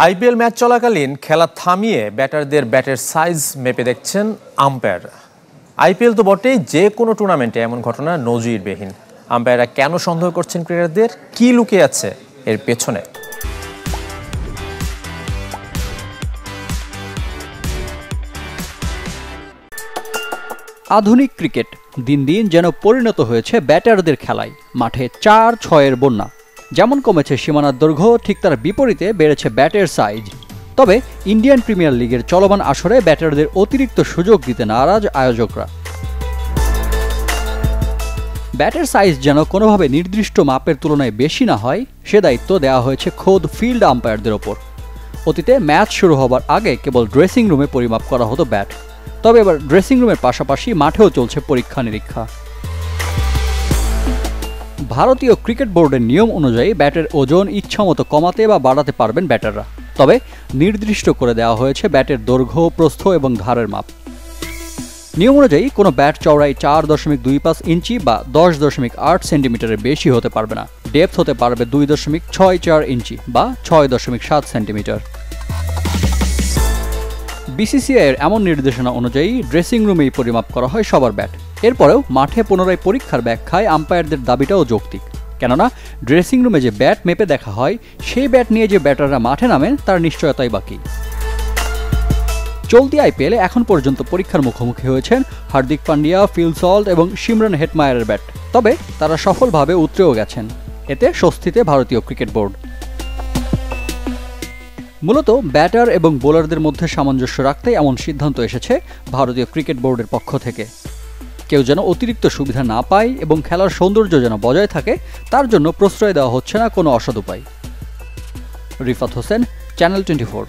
IPL match চলাকালীন খেলা থামিয়ে ব্যাটারদের ব্যাটের সাইজ মেপে দেখছেন আম্পায়াররা। আইপিএল তো বটেই, যে কোনো টুর্নামেন্টে এমন ঘটনা নজিরবিহীন। আম্পায়াররা কেন সন্দেহ করছেন ক্রিকেটারদের, কি লুকিয়ে আছে এর পেছনে? আধুনিক ক্রিকেট দিন দিন যেন পরিণত হয়েছে ব্যাটারদের খেলায়। মাঠে 4-6-এর বন্যা। যেমন কমেছে সীমানার দৈর্ঘ্য, ঠিক তার বিপরীতে বেড়েছে ব্যাটের সাইজ। তবে ইন্ডিয়ান প্রিমিয়ার লিগের চলমান আসরে ব্যাটারদের অতিরিক্ত সুযোগ দিতে নারাজ আয়োজকরা। ব্যাটের সাইজ যেন কোনোভাবে নির্দিষ্ট মাপের তুলনায় বেশি না হয়, সে দায়িত্ব দেওয়া হয়েছে খোদ ফিল্ড আম্পায়ারদের ওপর। অতীতে ম্যাচ শুরু হবার আগে কেবল ড্রেসিং রুমে পরিমাপ করা হতো ব্যাট, তবে এবার ড্রেসিং রুমের পাশাপাশি মাঠেও চলছে পরীক্ষা নিরীক্ষা। ভারতীয় ক্রিকেট বোর্ডের নিয়ম অনুযায়ী ব্যাটের ওজন ইচ্ছামতো কমাতে বা বাড়াতে পারবেন ব্যাটাররা, তবে নির্দিষ্ট করে দেওয়া হয়েছে ব্যাটের দৈর্ঘ্য, প্রস্থ এবং ধারের মাপ। নিয়ম অনুযায়ী কোনো ব্যাট চওড়াই 4.25 ইঞ্চি বা 10.8 সেন্টিমিটারের বেশি হতে পারবে না। ডেপথ হতে পারবে 2.64 ইঞ্চি বা 6.7 সেন্টিমিটার। বিসিসিআইয়ের এমন নির্দেশনা অনুযায়ী ড্রেসিং রুমেই পরিমাপ করা হয় সবার ব্যাট। এরপরেও মাঠে পুনরায় পরীক্ষার ব্যাখ্যায় আম্পায়ারদের দাবিটাও যৌক্তিক, কেননা ড্রেসিং রুমে যে ব্যাট মেপে দেখা হয়, সেই ব্যাট নিয়ে যে ব্যাটাররা মাঠে নামেন তার নিশ্চয়তাই বাকি। চলতি আইপিএলে এখন পর্যন্ত পরীক্ষার মুখোমুখি হয়েছেন হার্দিক পান্ডিয়া, ফিল সল্ট এবং সিমরন হেটমায়ারের ব্যাট, তবে তারা সফলভাবে উতরেও গেছেন। এতে স্বস্তিতে ভারতীয় ক্রিকেট বোর্ড। মূলত ব্যাটার এবং বোলারদের মধ্যে সামঞ্জস্য রাখতে এমন সিদ্ধান্ত এসেছে ভারতীয় ক্রিকেট বোর্ডের পক্ষ থেকে। কেউ যেন অতিরিক্ত সুবিধা না পায় এবং খেলার সৌন্দর্য যেন বজায় থাকে, তার জন্য প্রশ্রয় দেওয়া হচ্ছে না কোনো অসৎ উপায়। রিফাত হোসেন, চ্যানেল 24।